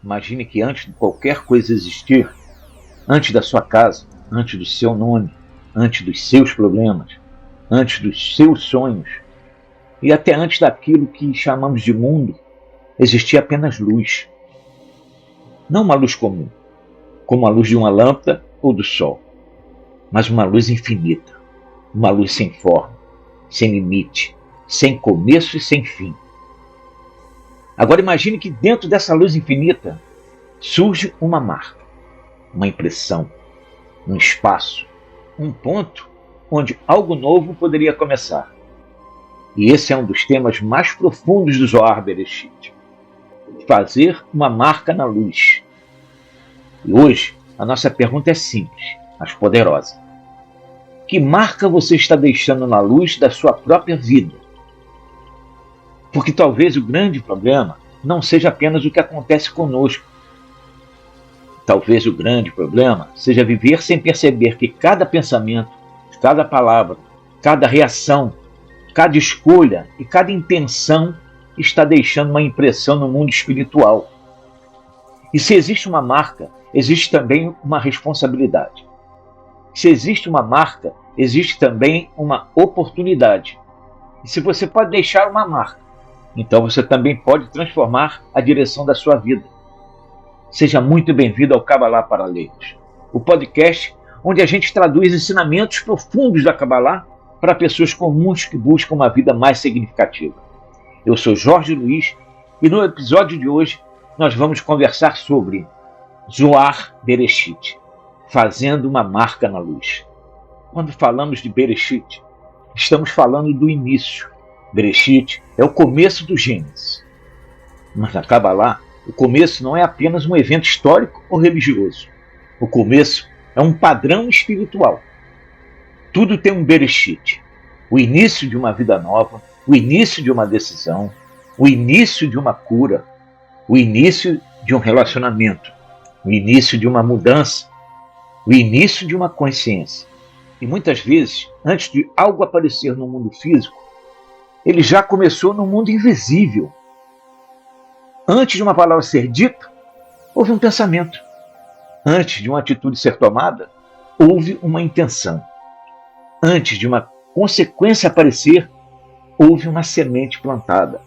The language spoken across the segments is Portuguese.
Imagine que antes de qualquer coisa existir, antes da sua casa, antes do seu nome, antes dos seus problemas, antes dos seus sonhos, e até antes daquilo que chamamos de mundo, existia apenas luz. Não uma luz comum, como a luz de uma lâmpada ou do sol, mas uma luz infinita, uma luz sem forma, sem limite, sem começo e sem fim. Agora imagine que dentro dessa luz infinita surge uma marca, uma impressão, um espaço, um ponto onde algo novo poderia começar. E esse é um dos temas mais profundos do Zohar Bereshit: fazer uma marca na luz. E hoje a nossa pergunta é simples, mas poderosa. Que marca você está deixando na luz da sua própria vida? Porque talvez o grande problema não seja apenas o que acontece conosco. Talvez o grande problema seja viver sem perceber que cada pensamento, cada palavra, cada reação, cada escolha e cada intenção está deixando uma impressão no mundo espiritual. E se existe uma marca, existe também uma responsabilidade. Se existe uma marca, existe também uma oportunidade. E se você pode deixar uma marca, então você também pode transformar a direção da sua vida. Seja muito bem-vindo ao Kabbalah para Leigos, o podcast onde a gente traduz ensinamentos profundos da Kabbalah para pessoas comuns que buscam uma vida mais significativa. Eu sou Jorge Luiz e no episódio de hoje nós vamos conversar sobre Zohar Bereshit, fazendo uma marca na luz. Quando falamos de Bereshit, estamos falando do início. Bereshit é o começo do Gênesis. Mas na Kabbalah, o começo não é apenas um evento histórico ou religioso. O começo é um padrão espiritual. Tudo tem um Bereshit. O início de uma vida nova, o início de uma decisão, o início de uma cura, o início de um relacionamento, o início de uma mudança, o início de uma consciência. E muitas vezes, antes de algo aparecer no mundo físico, ele já começou no mundo invisível. Antes de uma palavra ser dita, houve um pensamento. Antes de uma atitude ser tomada, houve uma intenção. Antes de uma consequência aparecer, houve uma semente plantada.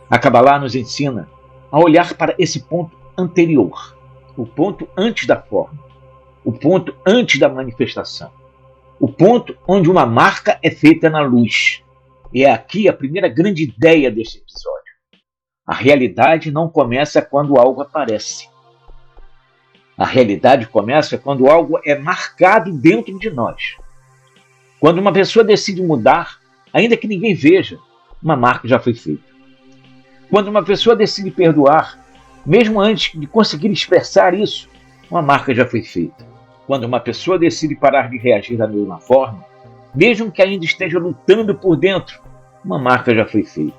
A Kabbalah nos ensina a olhar para esse ponto anterior, o ponto antes da forma, o ponto antes da manifestação, o ponto onde uma marca é feita na luz. E é aqui a primeira grande ideia deste episódio. A realidade não começa quando algo aparece. A realidade começa quando algo é marcado dentro de nós. Quando uma pessoa decide mudar, ainda que ninguém veja, uma marca já foi feita. Quando uma pessoa decide perdoar, mesmo antes de conseguir expressar isso, uma marca já foi feita. Quando uma pessoa decide parar de reagir da mesma forma, mesmo que ainda esteja lutando por dentro, uma marca já foi feita.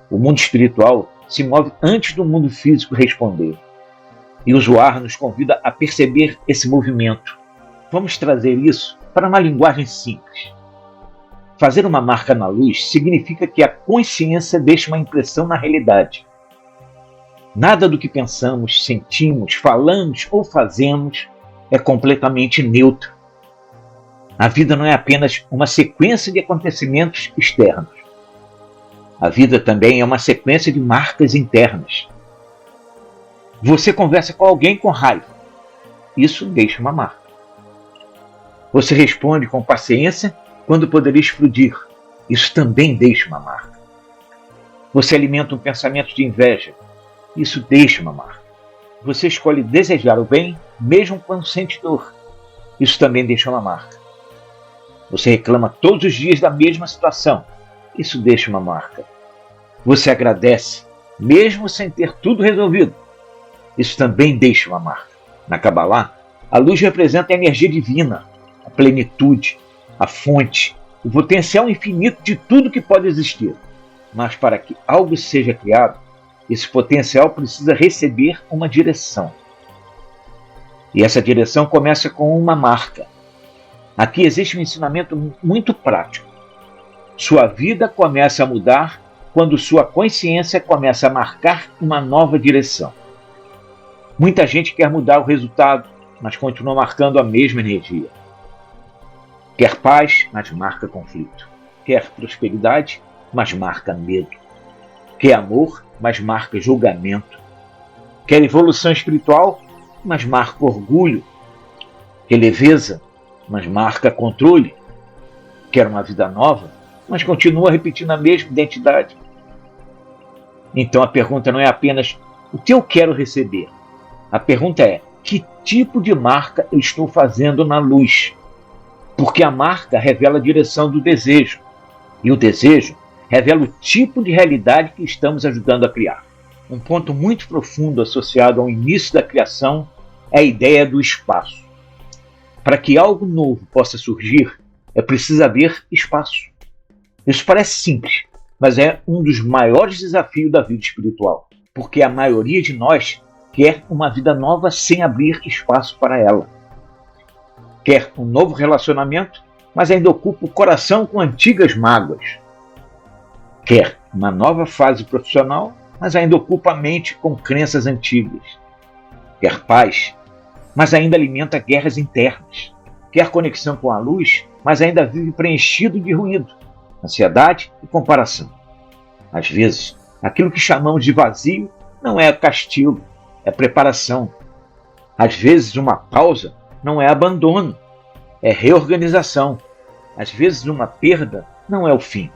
O mundo espiritual se move antes do mundo físico responder. E o Zohar nos convida a perceber esse movimento. Vamos trazer isso para uma linguagem simples. Fazer uma marca na luz significa que a consciência deixa uma impressão na realidade. Nada do que pensamos, sentimos, falamos ou fazemos é completamente neutro. A vida não é apenas uma sequência de acontecimentos externos. A vida também é uma sequência de marcas internas. Você conversa com alguém com raiva. Isso deixa uma marca. Você responde com paciência quando poderia explodir. Isso também deixa uma marca. Você alimenta um pensamento de inveja. Isso deixa uma marca. Você escolhe desejar o bem mesmo quando sente dor. Isso também deixa uma marca. Você reclama todos os dias da mesma situação. Isso deixa uma marca. Você agradece, mesmo sem ter tudo resolvido. Isso também deixa uma marca. Na Kabbalah, a luz representa a energia divina, a plenitude, a fonte, o potencial infinito de tudo que pode existir. Mas para que algo seja criado, esse potencial precisa receber uma direção. E essa direção começa com uma marca. Aqui existe um ensinamento muito prático. Sua vida começa a mudar quando sua consciência começa a marcar uma nova direção. Muita gente quer mudar o resultado, mas continua marcando a mesma energia. Quer paz, mas marca conflito. Quer prosperidade, mas marca medo. Quer amor, mas marca julgamento. Quer evolução espiritual, mas marca orgulho. Quer leveza, mas marca controle. Quer uma vida nova, mas continua repetindo a mesma identidade. Então a pergunta não é apenas o que eu quero receber. A pergunta é: que tipo de marca eu estou fazendo na luz? Porque a marca revela a direção do desejo. E o desejo revela o tipo de realidade que estamos ajudando a criar. Um ponto muito profundo associado ao início da criação é a ideia do espaço. Para que algo novo possa surgir, é preciso haver espaço. Isso parece simples, mas é um dos maiores desafios da vida espiritual, porque a maioria de nós quer uma vida nova sem abrir espaço para ela. Quer um novo relacionamento, mas ainda ocupa o coração com antigas mágoas. Quer uma nova fase profissional, mas ainda ocupa a mente com crenças antigas. Quer paz, mas ainda alimenta guerras internas. Quer conexão com a luz, mas ainda vive preenchido de ruído, ansiedade e comparação. Às vezes, aquilo que chamamos de vazio não é castigo, é preparação. Às vezes, uma pausa não é abandono, é reorganização. Às vezes, uma perda não é o fim.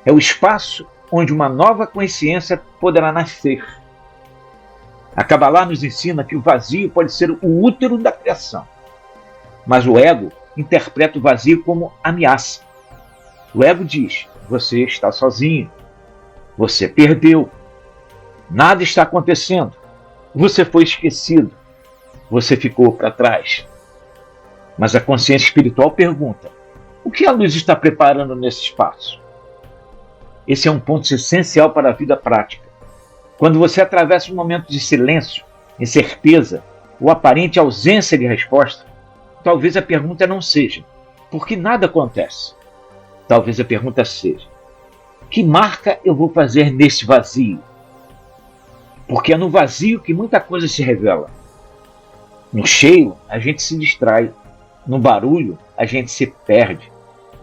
É o espaço onde uma nova consciência poderá nascer. A Kabbalah nos ensina que o vazio pode ser o útero da criação. Mas o ego interpreta o vazio como ameaça. O ego diz: você está sozinho, você perdeu, nada está acontecendo, você foi esquecido, você ficou para trás. Mas a consciência espiritual pergunta: o que a luz está preparando nesse espaço? Esse é um ponto essencial para a vida prática. Quando você atravessa um momento de silêncio, incerteza ou aparente ausência de resposta, talvez a pergunta não seja: por que nada acontece? Talvez a pergunta seja: que marca eu vou fazer nesse vazio? Porque é no vazio que muita coisa se revela. No cheio, a gente se distrai. No barulho, a gente se perde.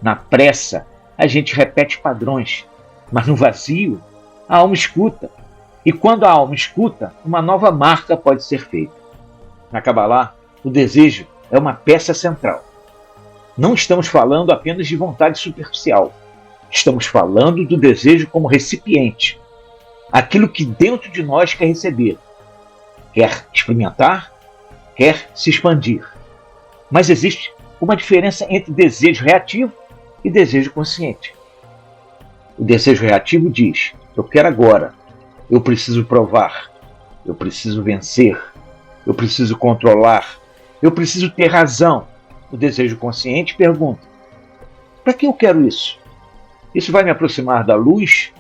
Na pressa, a gente repete padrões. Mas no vazio, a alma escuta. E quando a alma escuta, uma nova marca pode ser feita. Na Kabbalah, o desejo é uma peça central. Não estamos falando apenas de vontade superficial. Estamos falando do desejo como recipiente. Aquilo que dentro de nós quer receber. Quer experimentar, quer se expandir. Mas existe uma diferença entre desejo reativo e desejo consciente. O desejo reativo diz: eu quero agora, eu preciso provar, eu preciso vencer, eu preciso controlar, eu preciso ter razão. O desejo consciente pergunta: para que eu quero isso? Isso vai me aproximar da luz?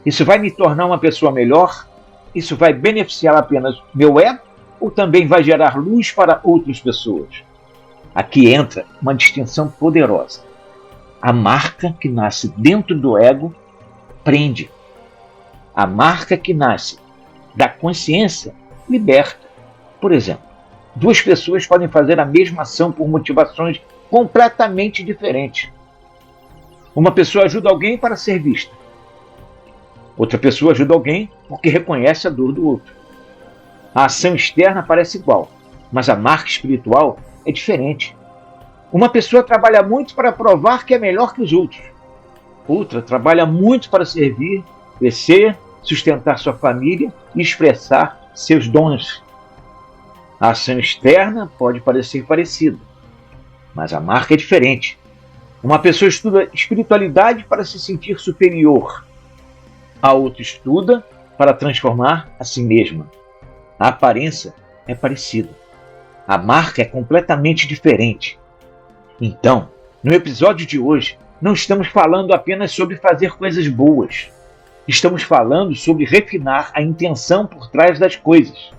Isso vai me tornar uma pessoa melhor? Isso vai beneficiar apenas meu ego ou também vai gerar luz para outras pessoas? Aqui entra uma distinção poderosa. A marca que nasce dentro do ego prende. A marca que nasce da consciência liberta. Por exemplo, duas pessoas podem fazer a mesma ação por motivações completamente diferentes. Uma pessoa ajuda alguém para ser vista. Outra pessoa ajuda alguém porque reconhece a dor do outro. A ação externa parece igual, mas a marca espiritual é diferente. Uma pessoa trabalha muito para provar que é melhor que os outros. Outra trabalha muito para servir, crescer, sustentar sua família e expressar seus dons. A ação externa pode parecer parecida, mas a marca é diferente. Uma pessoa estuda espiritualidade para se sentir superior. A outra estuda para transformar a si mesma. A aparência é parecida. A marca é completamente diferente. Então, no episódio de hoje, não estamos falando apenas sobre fazer coisas boas. Estamos falando sobre refinar a intenção por trás das coisas.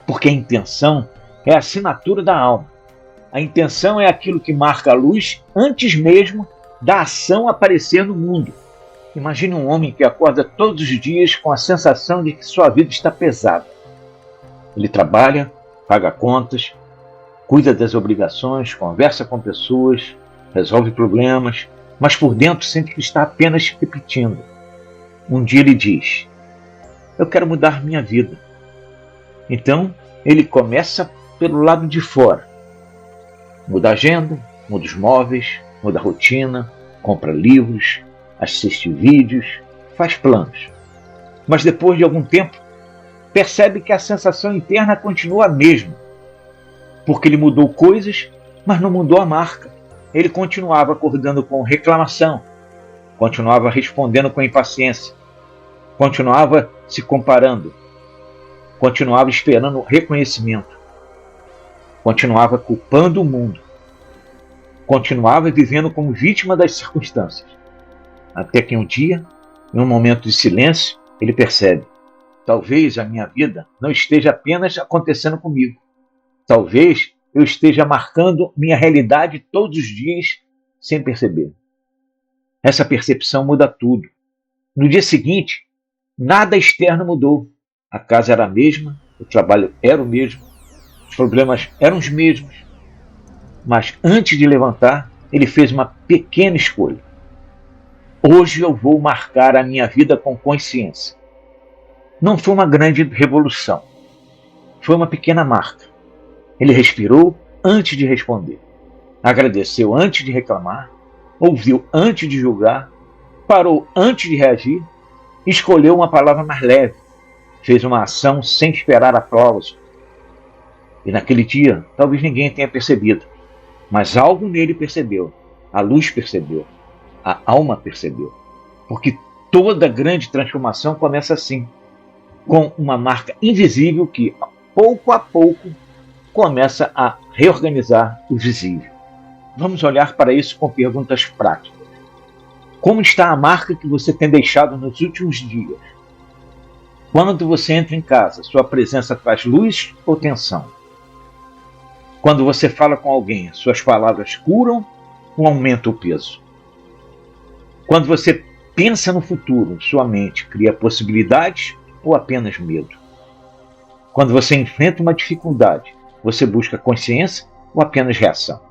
Porque a intenção é a assinatura da alma. A intenção é aquilo que marca a luz antes mesmo da ação aparecer no mundo. Imagine um homem que acorda todos os dias com a sensação de que sua vida está pesada. Ele trabalha, paga contas, cuida das obrigações, conversa com pessoas, resolve problemas, mas por dentro sente que está apenas repetindo. Um dia ele diz: eu quero mudar minha vida. Então ele começa pelo lado de fora. Muda a agenda, muda os móveis, muda a rotina, compra livros, assiste vídeos, faz planos. Mas depois de algum tempo, percebe que a sensação interna continua a mesma. Porque ele mudou coisas, mas não mudou a marca. Ele continuava acordando com reclamação, continuava respondendo com impaciência, continuava se comparando, continuava esperando reconhecimento, continuava culpando o mundo, continuava vivendo como vítima das circunstâncias. Até que um dia, em um momento de silêncio, ele percebe: talvez a minha vida não esteja apenas acontecendo comigo. Talvez eu esteja marcando minha realidade todos os dias sem perceber. Essa percepção muda tudo. No dia seguinte, nada externo mudou. A casa era a mesma, o trabalho era o mesmo, os problemas eram os mesmos. Mas antes de levantar, ele fez uma pequena escolha. Hoje eu vou marcar a minha vida com consciência. Não foi uma grande revolução. Foi uma pequena marca. Ele respirou antes de responder. Agradeceu antes de reclamar. Ouviu antes de julgar. Parou antes de reagir. Escolheu uma palavra mais leve. Fez uma ação sem esperar aplauso. E naquele dia, talvez ninguém tenha percebido. Mas algo nele percebeu. A luz percebeu. A alma percebeu. Porque toda grande transformação começa assim. Com uma marca invisível que, pouco a pouco, começa a reorganizar o visível. Vamos olhar para isso com perguntas práticas. Como está a marca que você tem deixado nos últimos dias? Quando você entra em casa, sua presença traz luz ou tensão? Quando você fala com alguém, suas palavras curam ou aumentam o peso? Quando você pensa no futuro, sua mente cria possibilidades ou apenas medo? Quando você enfrenta uma dificuldade, você busca consciência ou apenas reação?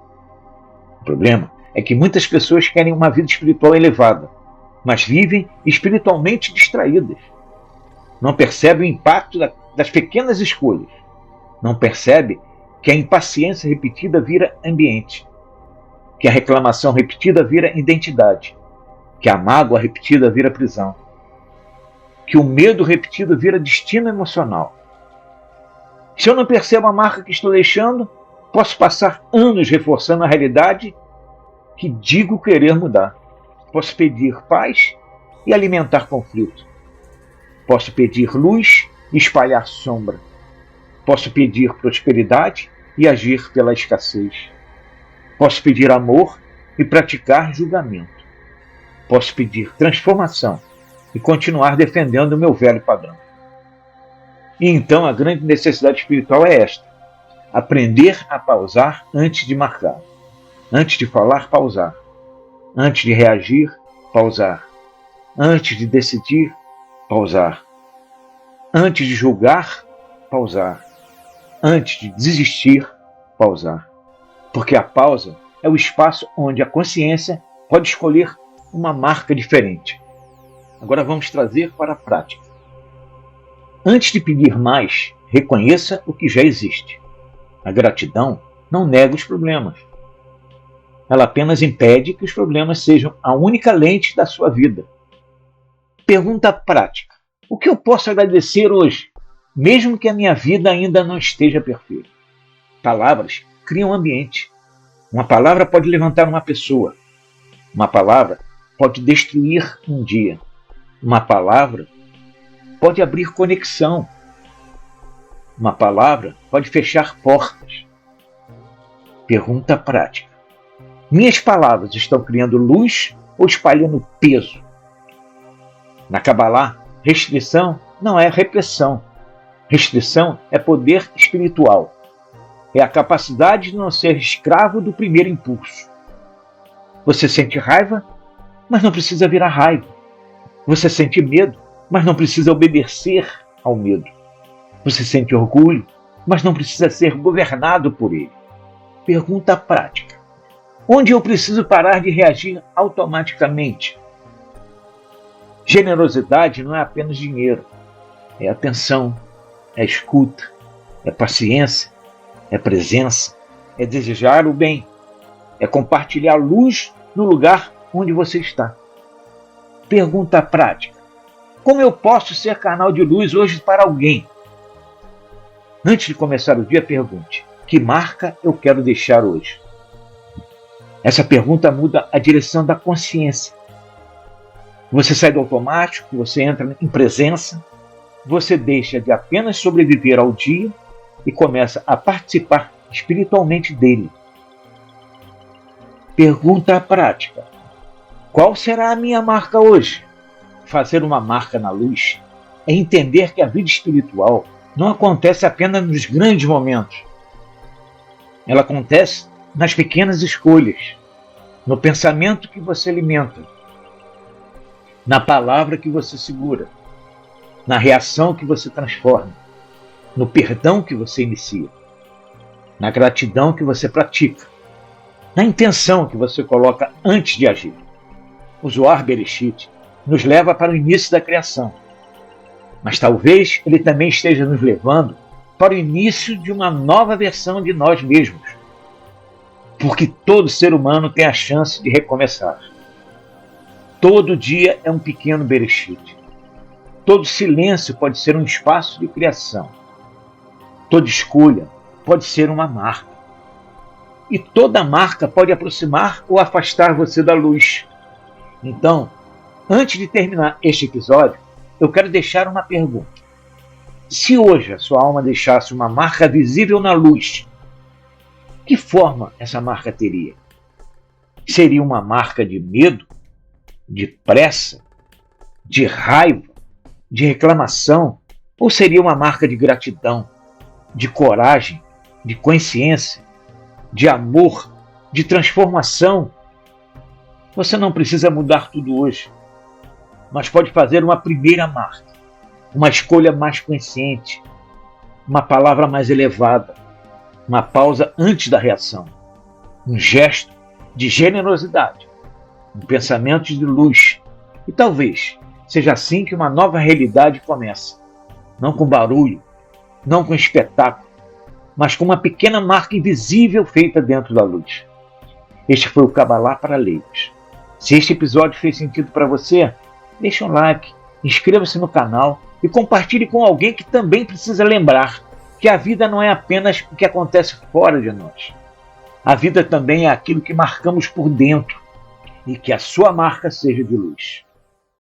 O problema é que muitas pessoas querem uma vida espiritual elevada, mas vivem espiritualmente distraídas. Não percebem o impacto das pequenas escolhas. Não percebem que a impaciência repetida vira ambiente, que a reclamação repetida vira identidade, que a mágoa repetida vira prisão, que o medo repetido vira destino emocional. Se eu não percebo a marca que estou deixando, posso passar anos reforçando a realidade que digo querer mudar. Posso pedir paz e alimentar conflito. Posso pedir luz e espalhar sombra. Posso pedir prosperidade e agir pela escassez. Posso pedir amor e praticar julgamento. Posso pedir transformação e continuar defendendo o meu velho padrão. E então a grande necessidade espiritual é esta: aprender a pausar antes de marcar. Antes de falar, pausar. Antes de reagir, pausar. Antes de decidir, pausar. Antes de julgar, pausar. Antes de desistir, pausar. Porque a pausa é o espaço onde a consciência pode escolher uma marca diferente. Agora vamos trazer para a prática. Antes de pedir mais, reconheça o que já existe. A gratidão não nega os problemas. Ela apenas impede que os problemas sejam a única lente da sua vida. Pergunta prática: o que eu posso agradecer hoje, mesmo que a minha vida ainda não esteja perfeita? Palavras criam ambiente. Uma palavra pode levantar uma pessoa. Uma palavra pode destruir um dia. Uma palavra pode abrir conexão. Uma palavra pode fechar portas. Pergunta prática: minhas palavras estão criando luz ou espalhando peso? Na Kabbalah, restrição não é repressão. Restrição é poder espiritual. É a capacidade de não ser escravo do primeiro impulso. Você sente raiva, mas não precisa virar raiva. Você sente medo, mas não precisa obedecer ao medo. Você sente orgulho, mas não precisa ser governado por ele. Pergunta prática: onde eu preciso parar de reagir automaticamente? Generosidade não é apenas dinheiro, é atenção, é escuta, é paciência, é presença, é desejar o bem, é compartilhar luz no lugar onde você está. Pergunta prática: como eu posso ser canal de luz hoje para alguém? Antes de começar o dia, pergunte: que marca eu quero deixar hoje? Essa pergunta muda a direção da consciência. Você sai do automático, você entra em presença, você deixa de apenas sobreviver ao dia e começa a participar espiritualmente dele. Pergunta prática: qual será a minha marca hoje? Fazer uma marca na luz é entender que a vida espiritual não acontece apenas nos grandes momentos. Ela acontece nas pequenas escolhas, no pensamento que você alimenta, na palavra que você segura, na reação que você transforma, no perdão que você inicia, na gratidão que você pratica, na intenção que você coloca antes de agir. O Zohar Bereshit nos leva para o início da criação, mas talvez ele também esteja nos levando para o início de uma nova versão de nós mesmos, porque todo ser humano tem a chance de recomeçar. Todo dia é um pequeno Bereshit. Todo silêncio pode ser um espaço de criação. Toda escolha pode ser uma marca. E toda marca pode aproximar ou afastar você da luz. Então, antes de terminar este episódio, eu quero deixar uma pergunta. Se hoje a sua alma deixasse uma marca visível na luz, que forma essa marca teria? Seria uma marca de medo, de pressa, de raiva, de reclamação? Ou seria uma marca de gratidão, de coragem, de consciência, de amor, de transformação? Você não precisa mudar tudo hoje, mas pode fazer uma primeira marca, uma escolha mais consciente, uma palavra mais elevada, uma pausa antes da reação, um gesto de generosidade, um pensamento de luz. E talvez seja assim que uma nova realidade começa, não com barulho, não com espetáculo, mas com uma pequena marca invisível feita dentro da luz. Este foi o Kabbalah para leigos. Se este episódio fez sentido para você, deixe um like, inscreva-se no canal e compartilhe com alguém que também precisa lembrar que a vida não é apenas o que acontece fora de nós. A vida também é aquilo que marcamos por dentro, e que a sua marca seja de luz.